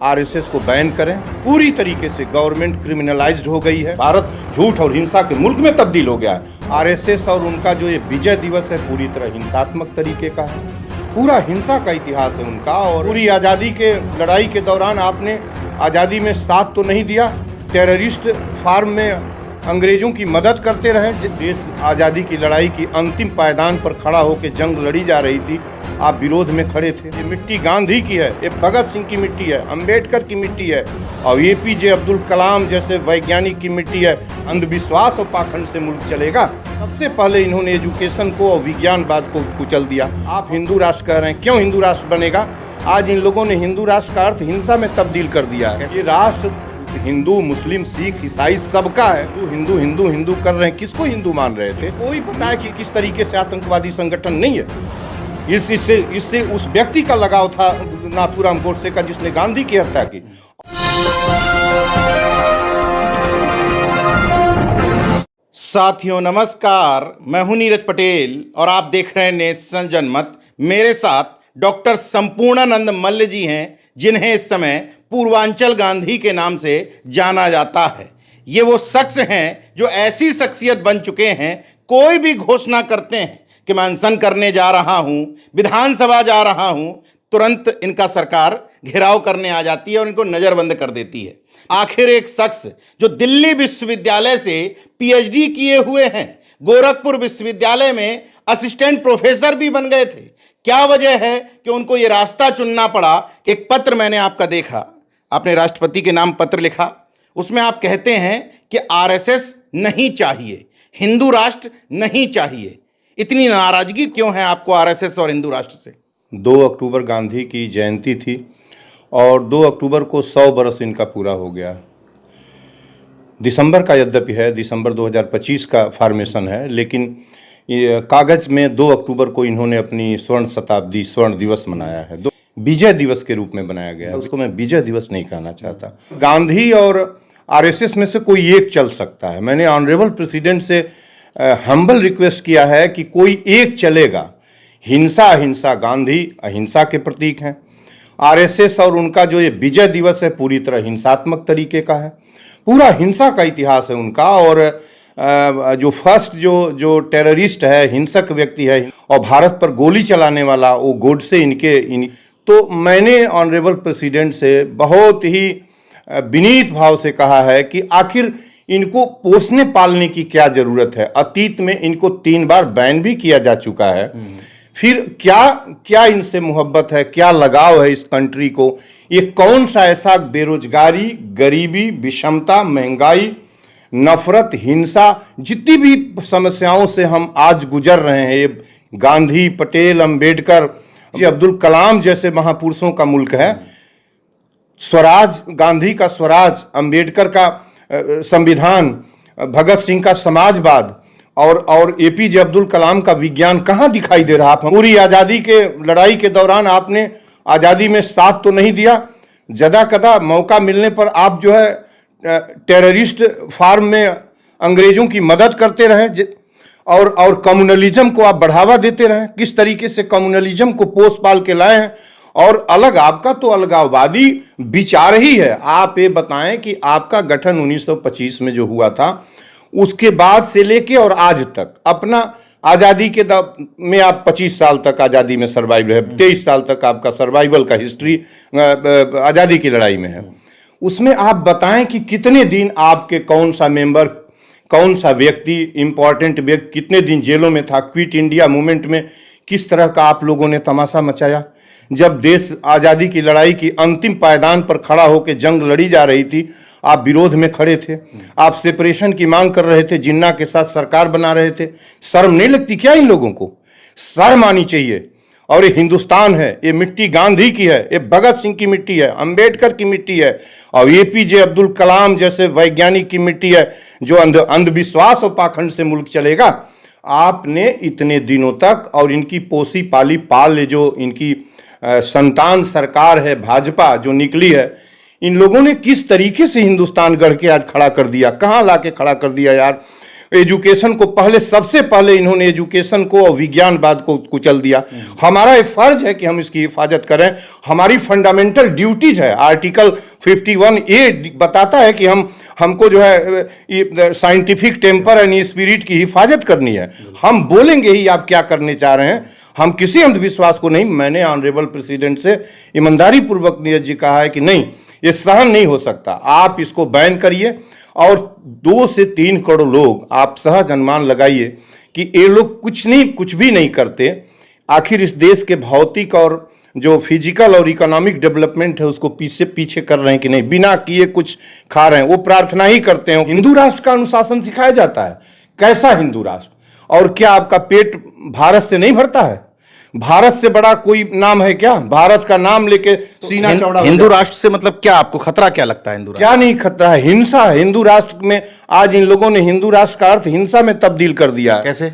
RSS को ban करें। पूरी तरीके से गवर्नमेंट क्रिमिनलाइज्ड हो गई है। भारत झूठ और हिंसा के मुल्क में तब्दील हो गया है। आरएसएस और उनका जो ये विजय दिवस है पूरी तरह हिंसात्मक तरीके का है। पूरा हिंसा का इतिहास है उनका। और पूरी आज़ादी के लड़ाई के दौरान आपने आज़ादी में साथ तो नहीं दिया, टेररिस्ट फार्म में अंग्रेजों की मदद करते रहे। देश आज़ादी की लड़ाई की अंतिम पायदान पर खड़ा होकर जंग लड़ी जा रही थी, आप विरोध में खड़े थे। ये मिट्टी गांधी की है, ये भगत सिंह की मिट्टी है, अंबेडकर की मिट्टी है और एपीजे अब्दुल कलाम जैसे वैज्ञानिक की मिट्टी है। अंधविश्वास और पाखंड से मुल्क चलेगा। सबसे पहले इन्होंने एजुकेशन को और विज्ञानवाद को कुचल दिया। आप हिंदू राष्ट्र कह रहे हैं, क्यों हिंदू राष्ट्र बनेगा? आज इन लोगों ने हिंदू राष्ट्र का अर्थ हिंसा में तब्दील कर दिया है। ये राष्ट्र हिंदू, मुस्लिम, सिख, ईसाई सबका है। हिंदू हिंदू हिंदू कर रहे हैं, किसको हिंदू मान रहे थे? कोई पता है कि किस तरीके से आतंकवादी संगठन नहीं है। इससे उस व्यक्ति का लगाव था नाथूराम गोडसे का, जिसने गांधी की हत्या की। साथियों नमस्कार, मैं हूं नीरज पटेल और आप देख रहे हैं नेशन जनमत। मेरे साथ डॉक्टर संपूर्णानंद मल्ल जी हैं, जिन्हें इस समय पूर्वांचल गांधी के नाम से जाना जाता है। ये वो शख्स हैं जो ऐसी शख्सियत बन चुके हैं, कोई भी घोषणा करते हैं कि मैं अनशन करने जा रहा हूं, विधानसभा जा रहा हूं, तुरंत इनका सरकार घेराव करने आ जाती है और इनको नज़रबंद कर देती है। आखिर एक शख्स जो दिल्ली विश्वविद्यालय से पीएचडी किए हुए हैं, गोरखपुर विश्वविद्यालय में असिस्टेंट प्रोफेसर भी बन गए थे, क्या वजह है कि उनको ये रास्ता चुनना पड़ा? कि एक पत्र मैंने आपका देखा, आपने राष्ट्रपति के नाम पत्र लिखा, उसमें आप कहते हैं कि आरएसएस नहीं चाहिए, हिंदू राष्ट्र नहीं चाहिए। इतनी नाराजगी क्यों है आपको आरएसएस और हिंदू राष्ट्र से? 2 अक्टूबर गांधी की जयंती थी और 2 अक्टूबर को 100 बरस इनका पूरा हो गया। दिसंबर का यद्यपि है, दिसंबर 2025 का फॉर्मेशन है, लेकिन कागज में 2 अक्टूबर को इन्होंने अपनी स्वर्ण दिवस मनाया है। विजय दिवस के रूप में बनाया गया है। उसको मैं विजय दिवस नहीं कहना चाहता। गांधी और आरएसएस में से कोई एक चल सकता है। मैंने ऑनरेबल प्रेसिडेंट से हम्बल रिक्वेस्ट किया है कि कोई एक चलेगा। हिंसा अहिंसा, गांधी अहिंसा के प्रतीक हैं। आरएसएस और उनका जो ये विजय दिवस है पूरी तरह हिंसात्मक तरीके का है। पूरा हिंसा का इतिहास है उनका। और जो फर्स्ट जो टेररिस्ट है, हिंसक व्यक्ति है और भारत पर गोली चलाने वाला, वो गोडसे तो मैंने ऑनरेबल प्रेसिडेंट से बहुत ही विनीत भाव से कहा है कि आखिर इनको पोसने पालने की क्या जरूरत है। अतीत में इनको 3 बार बैन भी किया जा चुका है। फिर क्या इनसे मोहब्बत है, क्या लगाव है इस कंट्री को? ये कौन सा ऐसा बेरोजगारी, गरीबी, विषमता, महंगाई, नफरत, हिंसा, जितनी भी समस्याओं से हम आज गुजर रहे हैं, ये गांधी, पटेल, अंबेडकर, अब्दुल कलाम जैसे महापुरुषों का मुल्क है। स्वराज, गांधी का स्वराज, अंबेडकर का संविधान, भगत सिंह का समाजवाद और एपीजे अब्दुल कलाम का विज्ञान कहाँ दिखाई दे रहा? पूरी आज़ादी के लड़ाई के दौरान आपने आज़ादी में साथ तो नहीं दिया, जदा कदा मौका मिलने पर आप जो है टेररिस्ट फार्म में अंग्रेजों की मदद करते रहे और कम्युनलिज्म को आप बढ़ावा देते रहे। किस तरीके से कम्युनलिज्म को पोस पाल के लाए हैं। और अलग, आपका तो अलगाववादी विचार ही है। आप ये बताएं कि आपका गठन 1925 में जो हुआ था, उसके बाद से लेके और आज तक अपना आज़ादी के में आप 25 साल तक आज़ादी में सर्वाइव रहे, 23 साल तक आपका सर्वाइवल का हिस्ट्री आज़ादी की लड़ाई में है। उसमें आप बताएं कि कितने दिन आपके कौन सा मेंबर, कौन सा व्यक्ति, इंपॉर्टेंट व्यक्ति कितने दिन जेलों में था? क्विट इंडिया मूवमेंट में किस तरह का आप लोगों ने तमाशा मचाया? जब देश आज़ादी की लड़ाई की अंतिम पायदान पर खड़ा होकर जंग लड़ी जा रही थी, आप विरोध में खड़े थे। आप सेपरेशन की मांग कर रहे थे, जिन्ना के साथ सरकार बना रहे थे। शर्म नहीं लगती क्या इन लोगों को? शर्म आनी चाहिए। और ये हिंदुस्तान है, ये मिट्टी गांधी की है, ये भगत सिंह की मिट्टी है, अंबेडकर की मिट्टी है और एपीजे अब्दुल कलाम जैसे वैज्ञानिक की मिट्टी है। जो अंधविश्वास और पाखंड से मुल्क चलेगा। आपने इतने दिनों तक और इनकी पोसी पाली पाल जो इनकी संतान सरकार है भाजपा जो निकली है, इन लोगों ने किस तरीके से हिंदुस्तान गढ़ के आज खड़ा कर दिया, कहाँ ला के खड़ा कर दिया यार। एजुकेशन को पहले, सबसे पहले इन्होंने एजुकेशन को और विज्ञानवाद को कुचल दिया। हमारा ये फर्ज है कि हम इसकी हिफाजत करें, हमारी फंडामेंटल ड्यूटीज है। आर्टिकल 51A बताता है कि हमको जो है साइंटिफिक टेम्पर एंड स्पिरिट की हिफाजत करनी है। हम बोलेंगे ही आप क्या करने चाह रहे हैं, हम किसी अंधविश्वास को नहीं। मैंने ऑनरेबल प्रेसिडेंट से ईमानदारी पूर्वक नीरज जी कहा है कि नहीं, ये सहन नहीं हो सकता, आप इसको बैन करिए। और 2 से 3 करोड़ लोग, आप सहज अनुमान लगाइए कि ये लोग कुछ भी नहीं करते। आखिर इस देश के भौतिक और जो फिजिकल और इकोनॉमिक डेवलपमेंट है उसको पीछे कर रहे हैं कि नहीं, बिना किए कुछ खा रहे हैं। वो प्रार्थना ही करते हैं। हिंदू राष्ट्र का अनुशासन सिखाया जाता है। कैसा हिंदू राष्ट्र? और क्या आपका पेट भारत से नहीं भरता है? भारत से बड़ा कोई नाम है क्या? भारत का नाम लेके सीना चौड़ा। हिंदू राष्ट्र से मतलब क्या, आपको खतरा क्या लगता है? हिंदू राष्ट्र क्या नहीं खतरा है? हिंसा है हिंदू राष्ट्र में। आज इन लोगों ने हिंदू राष्ट्र का अर्थ हिंसा में तब्दील कर दिया है। कैसे?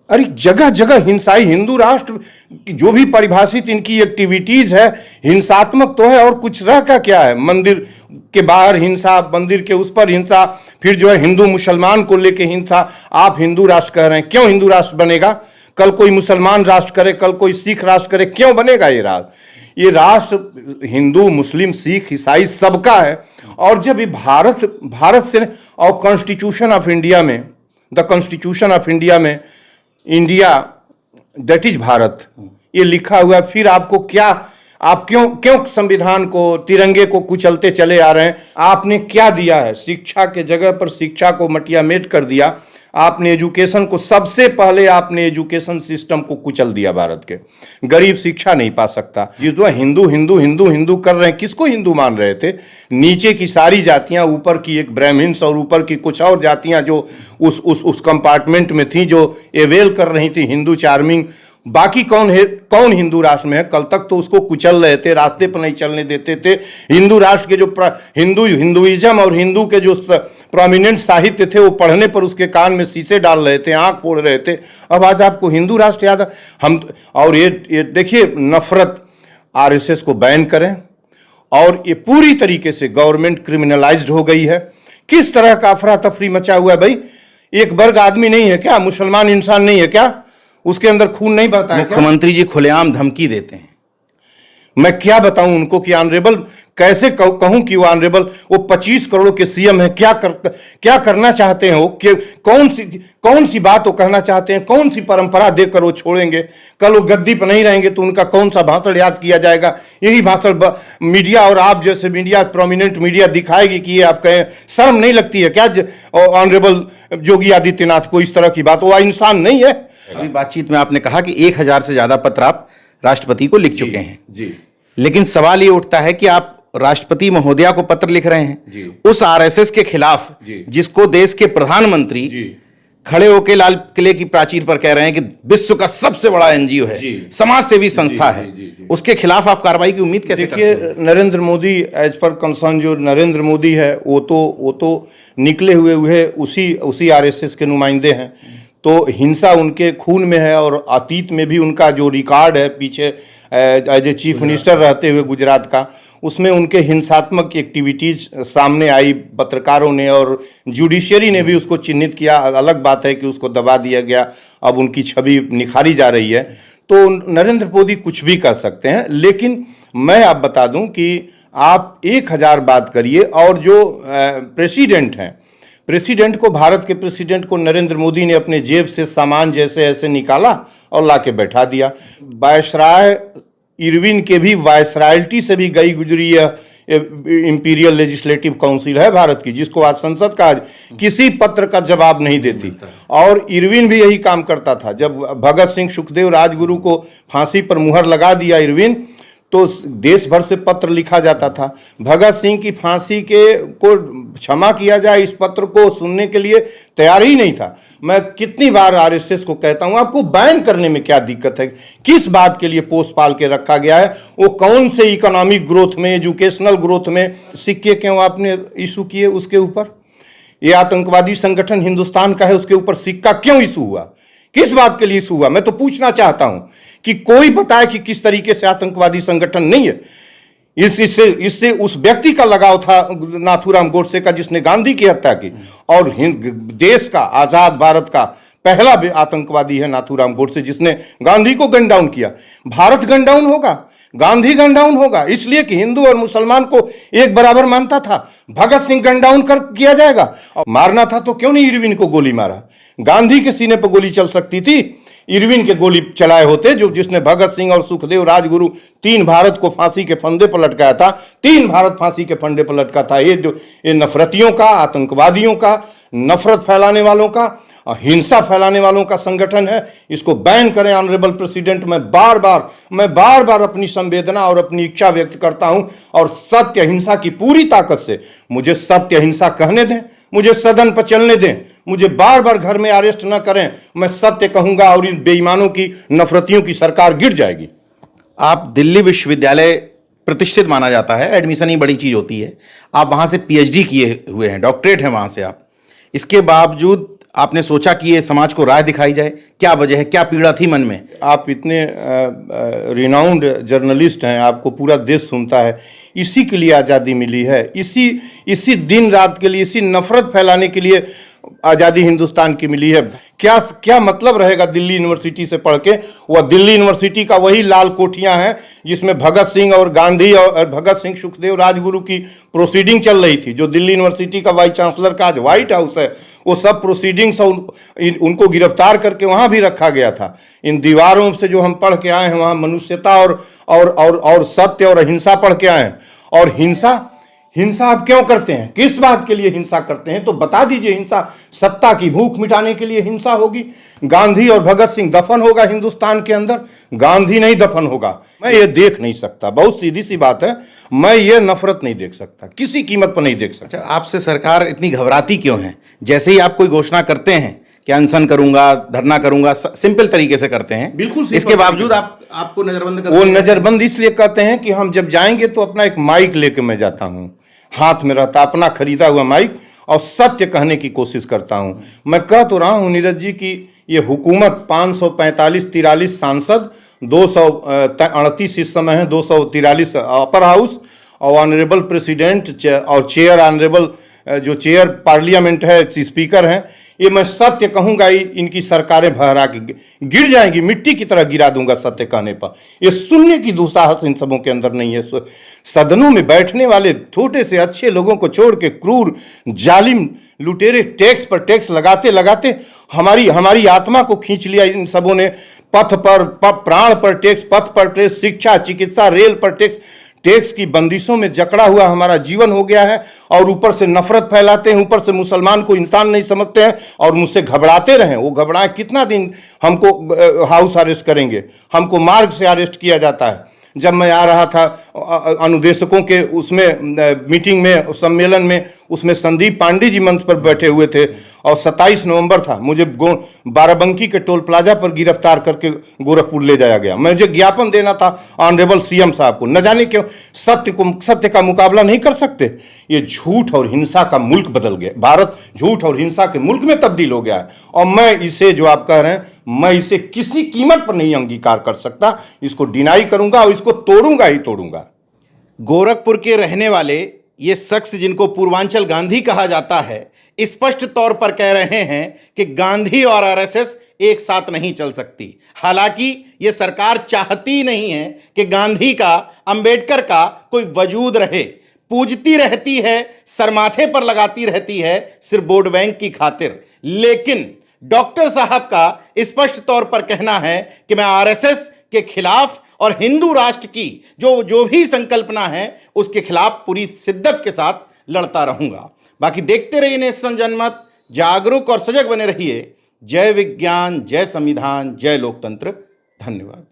अरे जगह जगह हिंसाई। हिंदू राष्ट्र की जो भी परिभाषित इनकी एक्टिविटीज है हिंसात्मक तो है, और कुछ रह का क्या है? मंदिर के बाहर हिंसा, मंदिर के उस पर हिंसा, फिर जो है हिंदू मुसलमान को लेके हिंसा। आप हिंदू राष्ट्र कह रहे हैं, क्यों हिंदू राष्ट्र बनेगा? कल कोई मुसलमान राष्ट्र करे, कल कोई सिख राष्ट्र करे, क्यों बनेगा ये राष्ट्र? ये राष्ट्र हिंदू, मुस्लिम, सिख, ईसाई सबका है। और जब ये भारत से, और कॉन्स्टिट्यूशन ऑफ इंडिया में, द कॉन्स्टिट्यूशन ऑफ इंडिया में इंडिया दैट इज भारत ये लिखा हुआ है, फिर आपको क्या, आप क्यों संविधान को, तिरंगे को कुचलते चले आ रहे हैं? आपने क्या दिया है? शिक्षा के जगह पर शिक्षा को मटियामेट कर दिया। आपने एजुकेशन को, सबसे पहले आपने एजुकेशन सिस्टम को कुचल दिया। भारत के गरीब शिक्षा नहीं पा सकता। जिस जो हिंदू हिंदू हिंदू हिंदू कर रहे हैं, किसको हिंदू मान रहे थे? नीचे की सारी जातियां, ऊपर की एक ब्राह्मण्स और ऊपर की कुछ और जातियां जो उस कंपार्टमेंट में थी, जो एवेल कर रही थी हिंदू चार्मिंग। बाकी कौन है? कौन हिंदू राष्ट्र में है? कल तक तो उसको कुचल रहे थे, रास्ते पर नहीं चलने देते थे। हिंदू राष्ट्र के जो हिंदुइज्म और हिंदू के जो प्रोमिनेंट साहित्य थे वो पढ़ने पर उसके कान में शीशे डाल रहे थे, आंख फोड़ रहे थे। अब आज आपको हिंदू राष्ट्र याद है? हम और ये देखिए, नफरत, आरएसएस को बैन करें, और ये पूरी तरीके से गवर्नमेंट क्रिमिनलाइज्ड हो गई है। किस तरह का अफरा तफरी मचा हुआ है भाई? एक वर्ग आदमी नहीं है क्या? मुसलमान इंसान नहीं है क्या? उसके अंदर खून नहीं बहता है? मुख्यमंत्री जी खुलेआम धमकी देते हैं। मैं क्या बताऊं उनको कि ऑनरेबल, कैसे कहूं कि वो ऑनरेबल, वो 25 करोड़ के सीएम है। क्या करना चाहते हैं वो? कौन सी बात वो कहना चाहते हैं? कौन सी परंपरा देकर वो छोड़ेंगे? कल वो गद्दी पर नहीं रहेंगे तो उनका कौन सा भाषण याद किया जाएगा? यही भाषण मीडिया और आप जैसे मीडिया, प्रोमिनेंट मीडिया दिखाएगी कि ये आप कहें। शर्म नहीं लगती है क्या ऑनरेबल योगी आदित्यनाथ को इस तरह की बात? वो इंसान नहीं है। अभी बातचीत में आपने कहा कि 1000 से ज्यादा पत्र आप राष्ट्रपति को लिख चुके हैं जी। लेकिन सवाल ये उठता है कि आप राष्ट्रपति महोदया को पत्र लिख रहे हैं जी। उस आरएसएस के खिलाफ जी। जिसको देश के प्रधानमंत्री जी। खड़े होकर लाल किले की प्राचीर पर कह रहे हैं कि विश्व का सबसे बड़ा एनजीओ है, समाज सेवी संस्था है, उसके खिलाफ आप कार्रवाई की उम्मीद कैसे करते हैं? देखिए, Narendra Modi, as per concern जो नरेंद्र मोदी है, वो तो निकले हुए उसी आरएसएस के नुमाइंदे हैं। तो हिंसा उनके खून में है, और अतीत में भी उनका जो रिकॉर्ड है पीछे एज ए चीफ मिनिस्टर रहते हुए गुजरात का, उसमें उनके हिंसात्मक एक्टिविटीज सामने आई। पत्रकारों ने और जुडिशियरी ने भी उसको चिन्हित किया। अलग बात है कि उसको दबा दिया गया, अब उनकी छवि निखारी जा रही है। तो नरेंद्र मोदी कुछ भी कर सकते हैं, लेकिन मैं आप बता दूं कि आप 1000 बात करिए, और जो प्रेसिडेंट हैं, प्रेसिडेंट को, भारत के प्रेसिडेंट को नरेंद्र मोदी ने अपने जेब से सामान जैसे ऐसे निकाला और लाके बैठा दिया। वायसराय इरविन के भी वायसरायल्टी से भी गई गुजरी इंपीरियल लेजिस्लेटिव काउंसिल है भारत की, जिसको आज संसद का किसी पत्र का जवाब नहीं देती। और इरविन भी यही काम करता था। जब भगत सिंह, सुखदेव, राजगुरु को फांसी पर मुहर लगा दिया इरविन, तो देश भर से पत्र लिखा जाता था। भगत सिंह की फांसी को क्षमा किया जाए, इस पत्र को सुनने के लिए तैयार ही नहीं था। मैं कितनी बार आरएसएस को कहता हूं, आपको बैन करने में क्या दिक्कत है? किस बात के लिए पोस पाल के रखा गया है? वो कौन से इकोनॉमिक ग्रोथ में, एजुकेशनल ग्रोथ में सिक्के क्यों आपने इशू किए उसके ऊपर? ये आतंकवादी संगठन हिंदुस्तान का है, उसके ऊपर सिक्का क्यों इशू हुआ? किस बात के लिए इशू हुआ? मैं तो पूछना चाहता हूं कि कोई बताए कि किस तरीके से आतंकवादी संगठन नहीं है। इससे इससे उस व्यक्ति का लगाव था नाथूराम गोडसे का जिसने गांधी की हत्या की। और देश का, आजाद भारत का पहला भी आतंकवादी है नाथूराम गोडसे, जिसने गांधी को गन डाउन किया। भारत गन डाउन होगा, गांधी गन डाउन होगा, इसलिए कि हिंदू और मुसलमान को एक बराबर मानता था। भगत सिंह गन डाउन किया जाएगा। और मारना था तो क्यों नहीं इरविन को गोली मारा? गांधी के सीने पर गोली चल सकती थी, इरविन के गोली चलाए होते, जो जिसने भगत सिंह और सुखदेव राजगुरु 3 भारत को फांसी के फंदे पर लटकाया था। 3 भारत फांसी के फंदे पर लटका था। ये नफरतियों का, आतंकवादियों का, नफरत फैलाने वालों का, हिंसा फैलाने वालों का संगठन है। इसको बैन करें ऑनरेबल प्रेसिडेंट। मैं बार बार अपनी संवेदना और अपनी इच्छा व्यक्त करता हूं। और सत्य हिंसा की पूरी ताकत से मुझे सत्य हिंसा कहने दें, मुझे सदन पर चलने दें, मुझे बार बार घर में अरेस्ट न करें। मैं सत्य कहूंगा और इन बेईमानों की, नफरतियों की सरकार गिर जाएगी। आप दिल्ली विश्वविद्यालय प्रतिष्ठित माना जाता है, एडमिशन ही बड़ी चीज होती है। आप वहां से पीएचडी किए हुए हैं, डॉक्टरेट है वहां से आप। इसके बावजूद आपने सोचा कि ये समाज को राय दिखाई जाए, क्या वजह है, क्या पीड़ा थी मन में? आप इतने रिनाउंड जर्नलिस्ट हैं, आपको पूरा देश सुनता है। इसी के लिए आज़ादी मिली है, इसी दिन रात के लिए, इसी नफरत फैलाने के लिए आज़ादी हिंदुस्तान की मिली है। क्या मतलब रहेगा दिल्ली यूनिवर्सिटी से पढ़ के? वह दिल्ली यूनिवर्सिटी का वही लाल कोठियां हैं जिसमें भगत सिंह और गांधी और भगत सिंह, सुखदेव, राजगुरु की प्रोसीडिंग चल रही थी। जो दिल्ली यूनिवर्सिटी का वाइस चांसलर का आज व्हाइट हाउस है, वो सब प्रोसीडिंग्स उनको गिरफ्तार करके वहां भी रखा गया था। इन दीवारों से जो हम पढ़ के आए हैं, वहां मनुष्यता और सत्य और अहिंसा पढ़ के आए हैं। और हिंसा आप क्यों करते हैं? किस बात के लिए हिंसा करते हैं? तो बता दीजिए। हिंसा सत्ता की भूख मिटाने के लिए हिंसा होगी। गांधी और भगत सिंह दफन होगा हिंदुस्तान के अंदर, गांधी नहीं दफन होगा। मैं ये देख नहीं सकता, बहुत सीधी सी बात है। मैं ये नफरत नहीं देख सकता, किसी कीमत पर नहीं देख सकता। अच्छा, आपसे सरकार इतनी घबराती क्यों है? जैसे ही आप कोई घोषणा करते हैं कि अनशन करूंगा, धरना करूंगा, सिंपल तरीके से करते हैं, बिल्कुल। इसके बावजूद आपको नजरबंद करते वो हैं। नजरबंद इसलिए कहते हैं कि हम जब जाएंगे तो अपना एक माइक लेके मैं जाता हूं, हाथ में रहता अपना खरीदा हुआ माइक, और सत्य कहने की कोशिश करता हूं। मैं कह तो रहा हूं नीरज जी की ये हुकूमत 545-43 सांसद, 238 इस समय है, 243 अपर हाउस, और ऑनरेबल प्रेसिडेंट और चेयर, ऑनरेबल जो चेयर पार्लियामेंट है, स्पीकर हैं। ये मैं सत्य कहूंगा, इनकी सरकारें भरा के गिर जाएंगी, मिट्टी की तरह गिरा दूंगा सत्य कहने पर। ये सुनने की दुस्साहस इन सबों के अंदर नहीं है। सदनों में बैठने वाले छोटे से अच्छे लोगों को छोड़ के क्रूर, जालिम, लुटेरे टैक्स पर टैक्स लगाते लगाते हमारी आत्मा को खींच लिया इन सबों ने। पथ पर प्राण पर टैक्स, पथ पर टैक्स, शिक्षा, चिकित्सा, रेल पर टैक्स की बंदिशों में जकड़ा हुआ हमारा जीवन हो गया है। और ऊपर से नफरत फैलाते हैं, ऊपर से मुसलमान को इंसान नहीं समझते हैं और मुझसे घबराते रहें। वो घबराए कितना दिन? हमको हाउस अरेस्ट करेंगे, हमको मार्ग से अरेस्ट किया जाता है। जब मैं आ रहा था अनुदेशकों के उसमें मीटिंग में, सम्मेलन में, उसमें संदीप पांडे जी मंच पर बैठे हुए थे और 27 नवंबर था। मुझे बाराबंकी के टोल प्लाजा पर गिरफ्तार करके गोरखपुर ले जाया गया। मुझे ज्ञापन देना था ऑनरेबल सीएम साहब को। न जाने क्यों सत्य का मुकाबला नहीं कर सकते। ये झूठ और हिंसा का मुल्क बदल गया, भारत झूठ और हिंसा के मुल्क में तब्दील हो गया है। और मैं इसे, जो आप कह रहे हैं, मैं इसे किसी कीमत पर नहीं अंगीकार कर सकता। इसको डिनाई करूंगा और इसको तोड़ूंगा ही तोड़ूंगा। गोरखपुर के रहने वाले ये शख्स, जिनको पूर्वांचल गांधी कहा जाता है, स्पष्ट तौर पर कह रहे हैं कि गांधी और आरएसएस एक साथ नहीं चल सकती। हालांकि ये सरकार चाहती नहीं है कि गांधी का, अंबेडकर का कोई वजूद रहे। पूजती रहती है, सरमाथे पर लगाती रहती है, सिर्फ वोट बैंक की खातिर। लेकिन डॉक्टर साहब का स्पष्ट तौर पर कहना है कि मैं आरएसएस के खिलाफ और हिंदू राष्ट्र की जो भी संकल्पना है उसके खिलाफ पूरी शिद्दत के साथ लड़ता रहूंगा। बाकी देखते रहिए नेशन जनमत, जागरूक और सजग बने रहिए। जय विज्ञान, जय संविधान, जय लोकतंत्र। धन्यवाद।